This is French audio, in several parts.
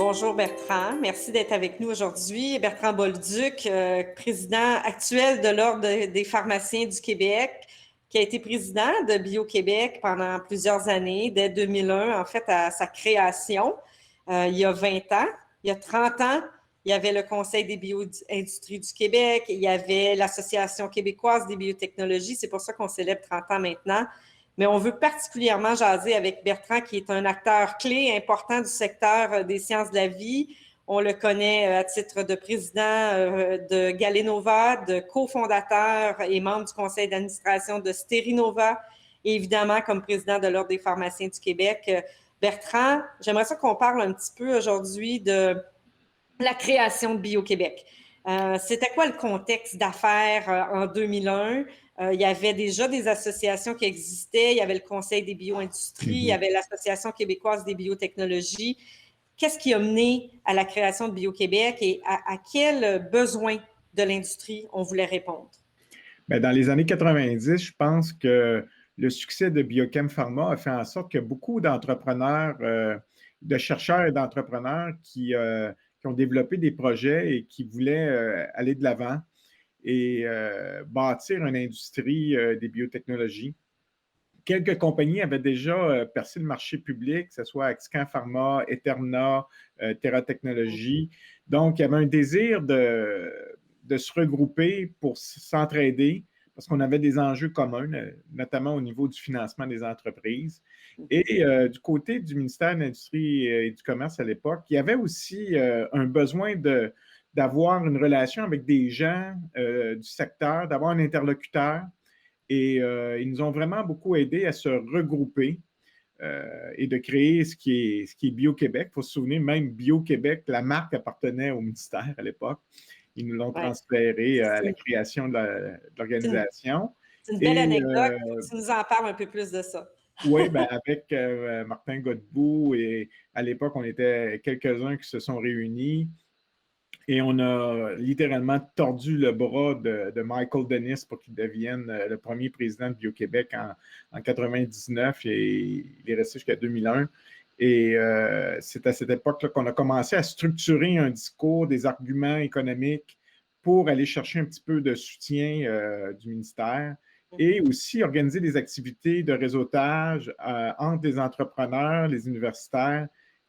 Bonjour Bertrand, merci d'être avec nous aujourd'hui. Bertrand Bolduc, président actuel de l'Ordre des pharmaciens du Québec, qui a été président de Bio-Québec pendant plusieurs années, dès 2001, en fait, à sa création, il y a 20 ans. Il y a 30 ans, il y avait le Conseil des bio-industries du Québec, il y avait l'Association québécoise des biotechnologies, c'est pour ça qu'on célèbre 30 ans maintenant. Mais on veut particulièrement jaser avec Bertrand, qui est un acteur clé important du secteur des sciences de la vie. On le connaît à titre de président de Galenova, de cofondateur et membre du conseil d'administration de Sterinova, et évidemment comme président de l'Ordre des pharmaciens du Québec. Bertrand, j'aimerais ça qu'on parle un petit peu aujourd'hui de la création de Bio-Québec. C'était quoi le contexte d'affaires en 2001? Il y avait déjà des associations qui existaient. Il y avait le Conseil des bio-industries, il y avait l'Association québécoise des biotechnologies. Qu'est-ce qui a mené à la création de Bio-Québec et à quels besoins de l'industrie on voulait répondre? Bien, dans les années 90, je pense que le succès de Biochem Pharma a fait en sorte que beaucoup d'entrepreneurs, de chercheurs et d'entrepreneurs qui ont développé des projets et qui voulaient aller de l'avant et bâtir une industrie des biotechnologies. Quelques compagnies avaient déjà percé le marché public, que ce soit Axcan Pharma, Eterna, Terra Technologies. Donc, il y avait un désir de se regrouper pour s'entraider parce qu'on avait des enjeux communs, notamment au niveau du financement des entreprises. Et du côté du ministère de l'Industrie et du Commerce à l'époque, il y avait aussi un besoin d'avoir une relation avec des gens du secteur, d'avoir un interlocuteur. Et ils nous ont vraiment beaucoup aidés à se regrouper et de créer ce qui est Bio-Québec. Il faut se souvenir, même Bio-Québec, la marque appartenait au ministère à l'époque. Ils nous l'ont transféré à la création de l'organisation. C'est une belle anecdote. Il faut que tu nous en parles un peu plus de ça. Oui, ben avec Martin Godbout, et à l'époque, on était quelques-uns qui se sont réunis. Et on a littéralement tordu le bras de Michael Dennis pour qu'il devienne le premier président de Bio-Québec en 99 et il est resté jusqu'à 2001. Et c'est à cette époque-là qu'on a commencé à structurer un discours, des arguments économiques pour aller chercher un petit peu de soutien du ministère et aussi organiser des activités de réseautage entre les entrepreneurs, les universitaires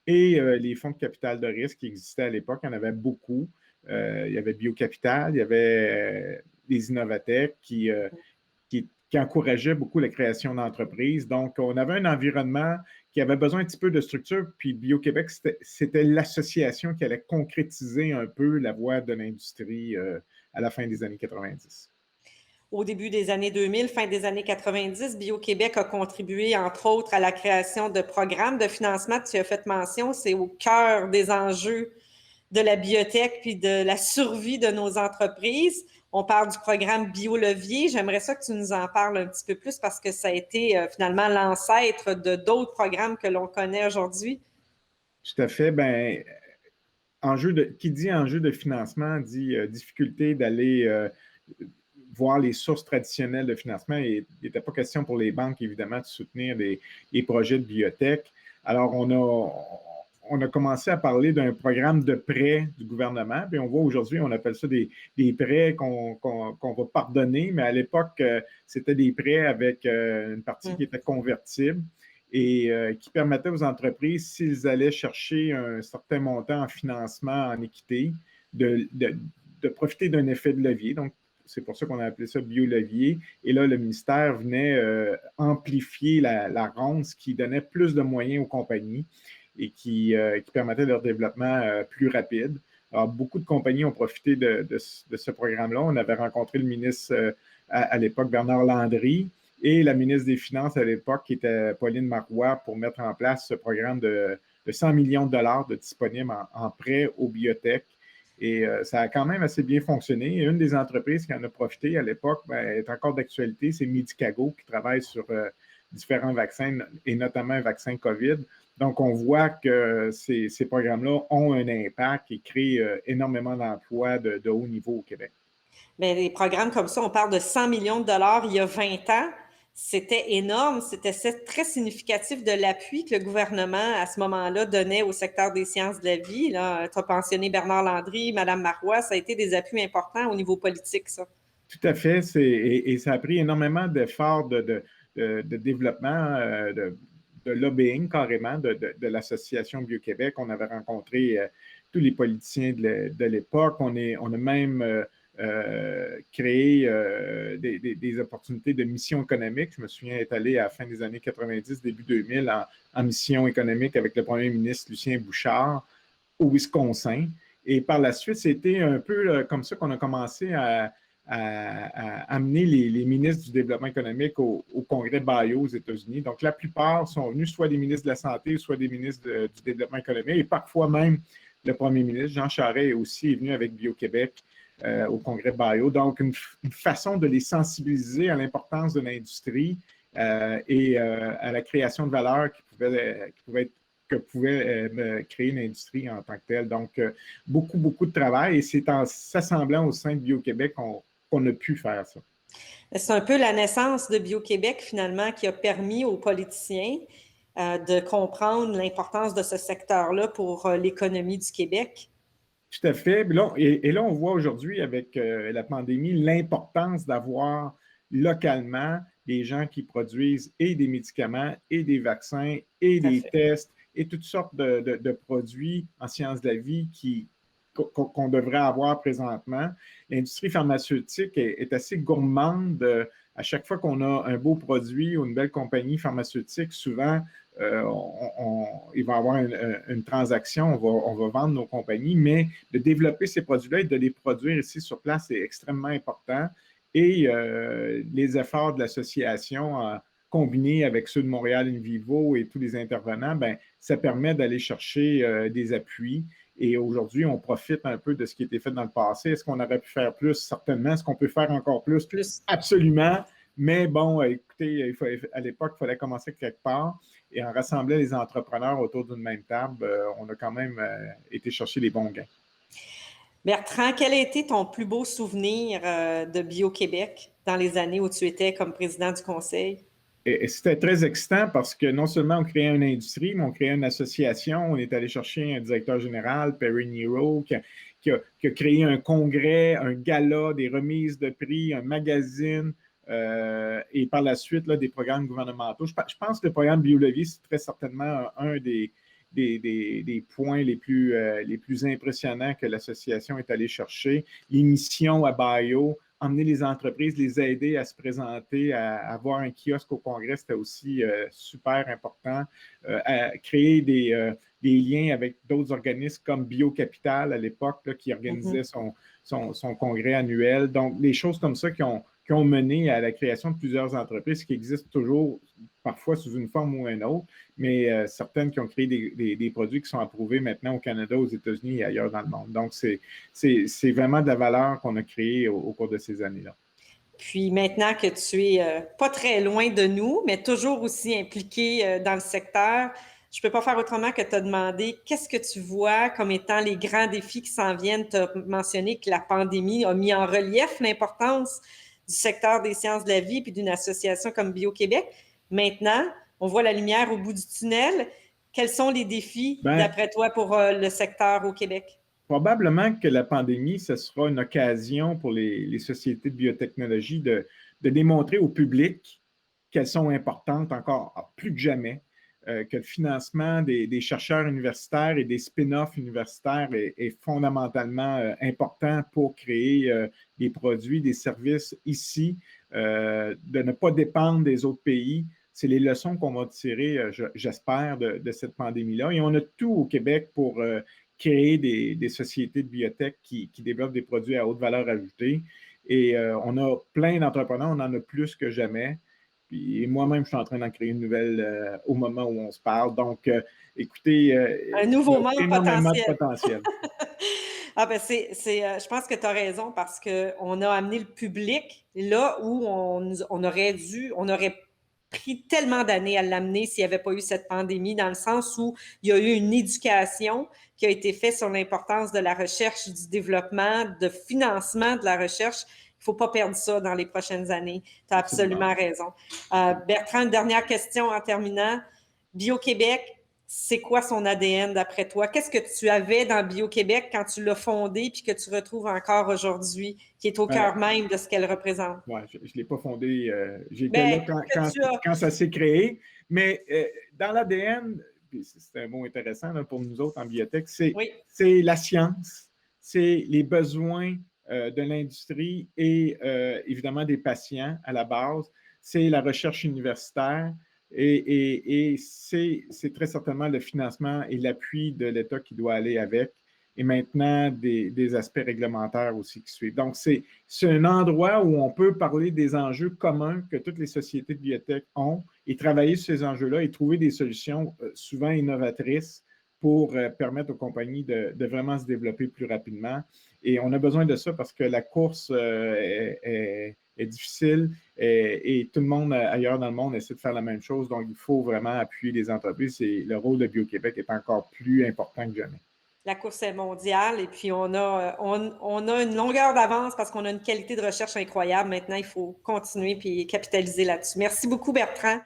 et les fonds de capital de risque qui existaient à l'époque. Il y en avait beaucoup. Il y avait Biocapital, il y avait les Innovatech qui encourageaient beaucoup la création d'entreprises. Donc, on avait un environnement qui avait besoin un petit peu de structure, puis Bio-Québec, c'était l'association qui allait concrétiser un peu la voie de l'industrie à la fin des années 90. Au début des années 2000, fin des années 90, Bio-Québec a contribué, entre autres, à la création de programmes de financement. Tu as fait mention, c'est au cœur des enjeux de la biotech puis de la survie de nos entreprises. On parle du programme BioLevier. J'aimerais ça que tu nous en parles un petit peu plus parce que ça a été finalement l'ancêtre de d'autres programmes que l'on connaît aujourd'hui. Tout à fait. Ben, qui dit enjeu de financement dit difficulté d'aller voir les sources traditionnelles de financement. Il n'était pas question pour les banques, évidemment, de soutenir les projets de biotech. Alors, on a commencé à parler d'un programme de prêts du gouvernement. Puis on voit aujourd'hui, on appelle ça des prêts qu'on va pardonner, mais à l'époque, c'était des prêts avec une partie qui était convertible et qui permettait aux entreprises, s'ils allaient chercher un certain montant en financement en équité, de profiter d'un effet de levier. Donc, c'est pour ça qu'on a appelé ça bio-levier. Et là, le ministère venait amplifier la ronde, ce qui donnait plus de moyens aux compagnies et qui permettait leur développement plus rapide. Alors, beaucoup de compagnies ont profité de ce programme-là. On avait rencontré le ministre à l'époque, Bernard Landry, et la ministre des Finances à l'époque, qui était Pauline Marois, pour mettre en place ce programme de 100 millions de dollars de disponibles en prêts aux biotech. Et ça a quand même assez bien fonctionné. Et une des entreprises qui en a profité à l'époque est encore d'actualité, c'est Medicago, qui travaille sur différents vaccins, et notamment un vaccin COVID. Donc, on voit que ces programmes-là ont un impact et créent énormément d'emplois de haut niveau au Québec. Bien, des programmes comme ça, on parle de 100 millions de dollars il y a 20 ans. c'était énorme, c'était très significatif de l'appui que le gouvernement, à ce moment-là, donnait au secteur des sciences de la vie. Tu as mentionné Bernard Landry, Mme Marois, ça a été des appuis importants au niveau politique, ça. Tout à fait, et ça a pris énormément d'efforts de développement, de lobbying carrément de l'Association Bio-Québec. On avait rencontré tous les politiciens de l'époque. On a même créé des opportunités de mission économique. Je me souviens être allé à la fin des années 90, début 2000, en mission économique avec le premier ministre Lucien Bouchard au Wisconsin. Et par la suite, c'était un peu comme ça qu'on a commencé à amener les ministres du développement économique au congrès BIO aux États-Unis. Donc, la plupart sont venus soit des ministres de la Santé, soit des ministres du développement économique, et parfois même le premier ministre, Jean Charest, aussi est venu avec Bio-Québec au congrès BIO. Donc, une façon de les sensibiliser à l'importance de l'industrie et à la création de valeur qui pouvait créer l'industrie en tant que telle. Donc, beaucoup, beaucoup de travail, et c'est en s'assemblant au sein de Bio-Québec qu'on a pu faire ça. C'est un peu la naissance de Bio-Québec, finalement, qui a permis aux politiciens de comprendre l'importance de ce secteur-là pour l'économie du Québec. Tout à fait. Et là, on voit aujourd'hui, avec la pandémie, l'importance d'avoir localement des gens qui produisent et des médicaments, et des vaccins, et des tests, et toutes sortes de produits en sciences de la vie qu'on devrait avoir présentement. L'industrie pharmaceutique est assez gourmande. À chaque fois qu'on a un beau produit ou une belle compagnie pharmaceutique, souvent, il va y avoir une transaction, on va vendre nos compagnies, mais de développer ces produits-là et de les produire ici sur place, c'est extrêmement important. Et les efforts de l'association, combinés avec ceux de Montréal In Vivo et tous les intervenants, ben, ça permet d'aller chercher des appuis. Et aujourd'hui, on profite un peu de ce qui a été fait dans le passé. Est-ce qu'on aurait pu faire plus? Certainement. Est-ce qu'on peut faire encore plus? Absolument. Mais bon, écoutez, à l'époque, il fallait commencer quelque part. Et en rassemblant les entrepreneurs autour d'une même table, on a quand même été chercher les bons gains. Bertrand, quel a été ton plus beau souvenir de Bio-Québec dans les années où tu étais comme président du conseil? Et c'était très excitant parce que non seulement on créait une industrie, mais on créait une association. On est allé chercher un directeur général, Perry Nero, qui a créé un congrès, un gala, des remises de prix, un magazine, et par la suite, là, des programmes gouvernementaux. Je pense que le programme Biologie, c'est très certainement un des points les plus impressionnants que l'association est allée chercher. Les missions à Bio, emmener les entreprises, les aider à se présenter, à avoir un kiosque au Congrès, c'était aussi super important. À créer des liens avec d'autres organismes comme Biocapital à l'époque, là, qui organisait son congrès annuel. Donc, des choses comme ça qui ont mené à la création de plusieurs entreprises qui existent toujours, parfois sous une forme ou une autre, mais certaines qui ont créé des produits qui sont approuvés maintenant au Canada, aux États-Unis et ailleurs dans le monde. Donc, c'est vraiment de la valeur qu'on a créée au cours de ces années-là. Puis maintenant que tu es pas très loin de nous, mais toujours aussi impliqué dans le secteur, je ne peux pas faire autrement que te demander qu'est-ce que tu vois comme étant les grands défis qui s'en viennent. Tu as mentionné que la pandémie a mis en relief l'importance du secteur des sciences de la vie puis d'une association comme Bio-Québec. Maintenant, on voit la lumière au bout du tunnel. Quels sont les défis, d'après toi, pour le secteur au Québec? Probablement que la pandémie, ce sera une occasion pour les sociétés de biotechnologie de démontrer au public qu'elles sont importantes encore plus que jamais, que le financement des chercheurs universitaires et des spin-offs universitaires est fondamentalement important pour créer des produits, des services ici, de ne pas dépendre des autres pays. C'est les leçons qu'on va tirer, j'espère, de cette pandémie-là. Et on a tout au Québec pour créer des sociétés de biotech qui développent des produits à haute valeur ajoutée. Et on a plein d'entrepreneurs, on en a plus que jamais. Et moi-même, je suis en train d'en créer une nouvelle au moment où on se parle. Donc, écoutez, un nouveau monde énormément de potentiel. Ah ben je pense que tu as raison parce qu'on a amené le public là où on aurait pris tellement d'années à l'amener s'il n'y avait pas eu cette pandémie, dans le sens où il y a eu une éducation qui a été faite sur l'importance de la recherche, du développement, de financement de la recherche. Il ne faut pas perdre ça dans les prochaines années. Tu as absolument raison. Bertrand, une dernière question en terminant. Bio-Québec, c'est quoi son ADN d'après toi? Qu'est-ce que tu avais dans Bio-Québec quand tu l'as fondé puis que tu retrouves encore aujourd'hui, qui est au cœur même de ce qu'elle représente? Oui, je ne l'ai pas fondé. J'étais là quand ça s'est créé. Mais dans l'ADN, c'est un mot intéressant là, pour nous autres en biotech, c'est la science, c'est les besoins de l'industrie et évidemment des patients à la base, c'est la recherche universitaire et c'est très certainement le financement et l'appui de l'État qui doit aller avec et maintenant des aspects réglementaires aussi qui suivent. Donc, c'est un endroit où on peut parler des enjeux communs que toutes les sociétés de biotech ont et travailler sur ces enjeux-là et trouver des solutions souvent innovatrices pour permettre aux compagnies de vraiment se développer plus rapidement. Et on a besoin de ça parce que la course est difficile et tout le monde ailleurs dans le monde essaie de faire la même chose. Donc, il faut vraiment appuyer les entreprises et le rôle de Bio-Québec est encore plus important que jamais. La course est mondiale et puis on a une longueur d'avance parce qu'on a une qualité de recherche incroyable. Maintenant, il faut continuer puis capitaliser là-dessus. Merci beaucoup, Bertrand.